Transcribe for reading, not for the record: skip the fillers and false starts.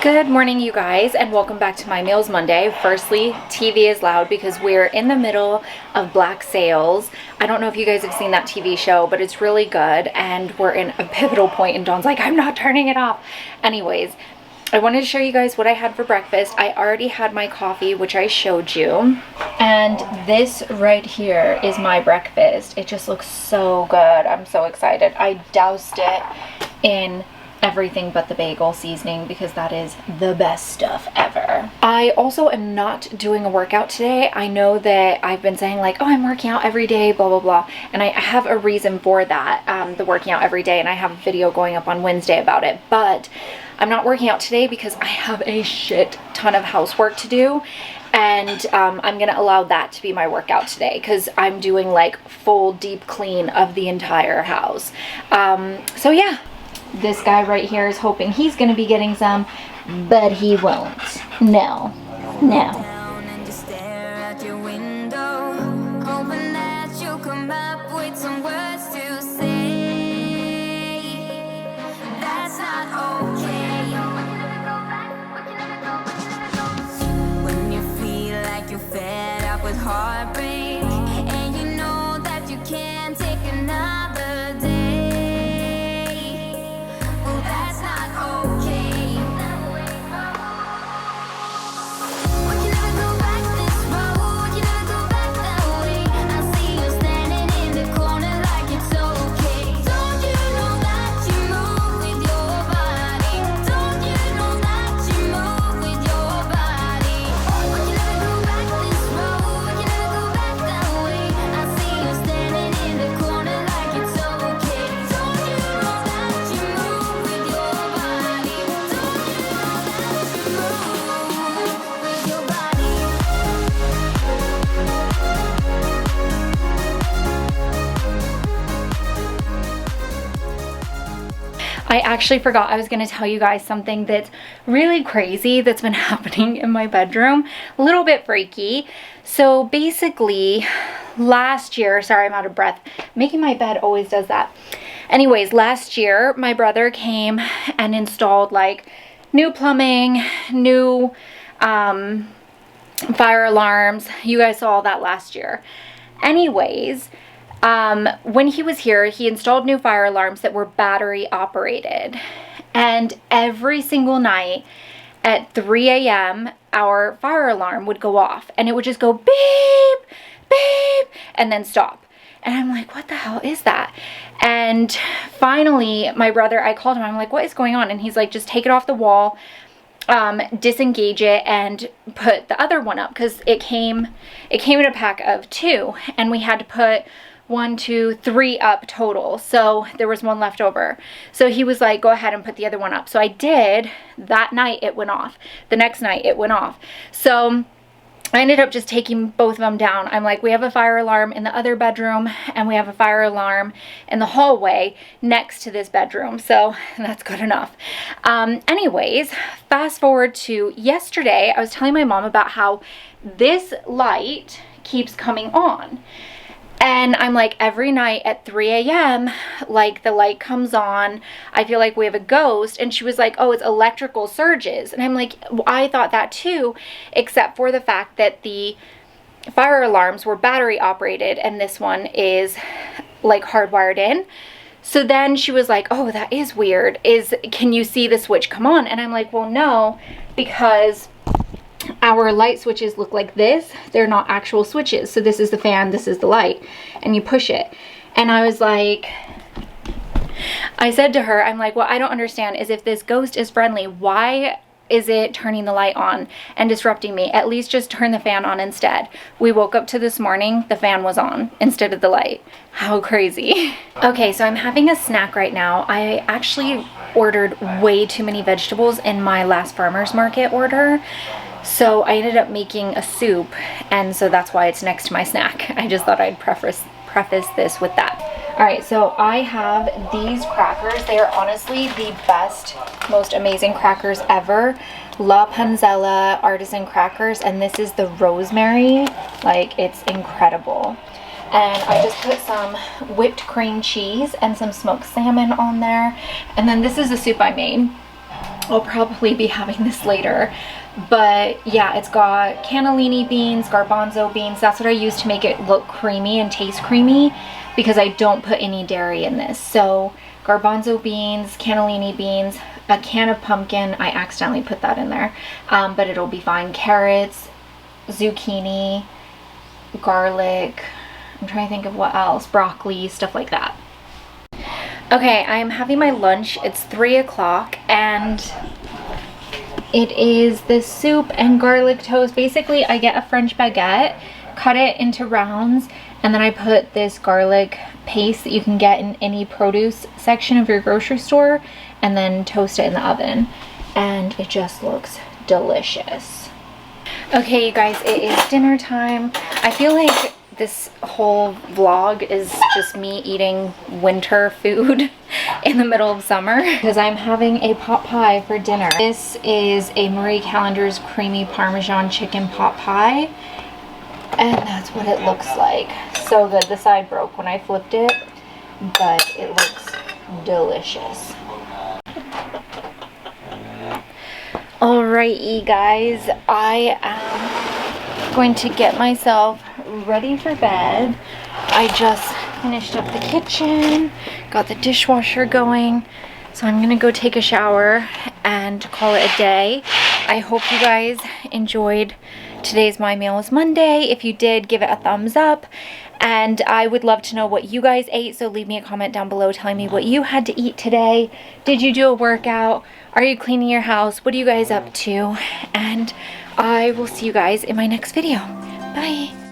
Good morning, you guys, and welcome back to my Meals Monday. Firstly, TV is loud because we're in the middle of Black Sails. I don't know if you guys have seen that TV show, but it's really good, and we're in a pivotal point, and Dawn's like, I'm not turning it off. Anyways, I wanted to show you guys what I had for breakfast. I already had my coffee, which I showed you, and this right here is my breakfast. It just looks so good. I'm so excited. I doused it in everything but the bagel seasoning because that is the best stuff ever. I also am not doing a workout today. I know that I've been saying like, oh, I'm working out every day, blah, blah, blah. And I have a reason for that, the working out every day. And I have a video going up on Wednesday about it. But I'm not working out today because I have a shit ton of housework to do. And I'm going to allow that to be my workout today because I'm doing like full deep clean of the entire house. So yeah. This guy right here is hoping he's going to be getting some, but he won't. No. No. When you feel like you're fed up with heartbreak and you know that you can't take another day. I actually forgot I was going to tell you guys something that's really crazy that's been happening in my bedroom. A little bit freaky. So basically, last year, sorry, I'm out of breath. Making my bed always does that. Anyways, last year, my brother came and installed like new plumbing, new fire alarms. You guys saw all that last year. Anyways, when he was here, he installed new fire alarms that were battery operated. And every single night at 3 a.m., our fire alarm would go off and it would just go beep, beep, and then stop. And I'm like, what the hell is that? And finally, my brother, I called him. I'm like, what is going on? And he's like, just take it off the wall, disengage it, and put the other one up. Because it came in a pack of 2, and we had to put 1, 2, 3 up total. So there was 1 left over. So he was like, go ahead and put the other one up. So I did. That night it went off. The next night it went off. So I ended up just taking both of them down. I'm like, we have a fire alarm in the other bedroom and we have a fire alarm in the hallway next to this bedroom. So that's good enough. Anyways, fast forward to yesterday, I was telling my mom about how this light keeps coming on. And I'm like, every night at 3 a.m., like the light comes on. I feel like we have a ghost. And she was like, oh, it's electrical surges. And I'm like, well, I thought that too, except for the fact that the fire alarms were battery operated and this one is like hardwired in. So then she was like, oh, that is weird. Can you see the switch come on? And I'm like, well, no, because our light switches look like this. They're not actual switches. So this is the fan, this is the light, and you push it. And I was like, I said to her, I'm like, what I don't understand is if this ghost is friendly, why is it turning the light on and disrupting me? At least just turn the fan on instead. We woke up to this morning, the fan was on instead of the light. How crazy. Okay, so I'm having a snack right now. I actually ordered way too many vegetables in my last farmer's market order. So I ended up making a soup, and so that's why it's next to my snack. I just thought I'd preface this with that. All right, so I have these crackers. They are honestly the best, most amazing crackers ever. La Panzella artisan crackers, and this is the rosemary. Like, it's incredible. And I just put some whipped cream cheese and some smoked salmon on there. And then this is the soup I made. I'll probably be having this later. But yeah, it's got cannellini beans, garbanzo beans. That's what I use to make it look creamy and taste creamy, because I don't put any dairy in this. So garbanzo beans, cannellini beans, a can of pumpkin. I accidentally put that in there, but it'll be fine. Carrots, zucchini, garlic. I'm trying to think of what else. Broccoli, stuff like that. Okay, I am having my lunch. It's 3 o'clock and it is this soup and garlic toast. Basically, I get a French baguette, cut it into rounds, and then I put this garlic paste that you can get in any produce section of your grocery store, and then toast it in the oven. And it just looks delicious. Okay, you guys, it is dinner time. I feel like this whole vlog is just me eating winter food in the middle of summer, because I'm having a pot pie for dinner. This is a Marie Callender's creamy Parmesan chicken pot pie, and that's what it looks like. So good. The side broke when I flipped it, but it looks delicious. Alright, you guys, I am going to get myself ready for bed. I just finished up the kitchen, got the dishwasher going, so I'm gonna go take a shower and call it a day. I hope you guys enjoyed today's My Meal is Monday. If you did, give it a thumbs up, and I would love to know what you guys ate, so leave me a comment down below telling me what you had to eat today. Did you do a workout? Are you cleaning your house? What are you guys up to? And I will see you guys in my next video. Bye.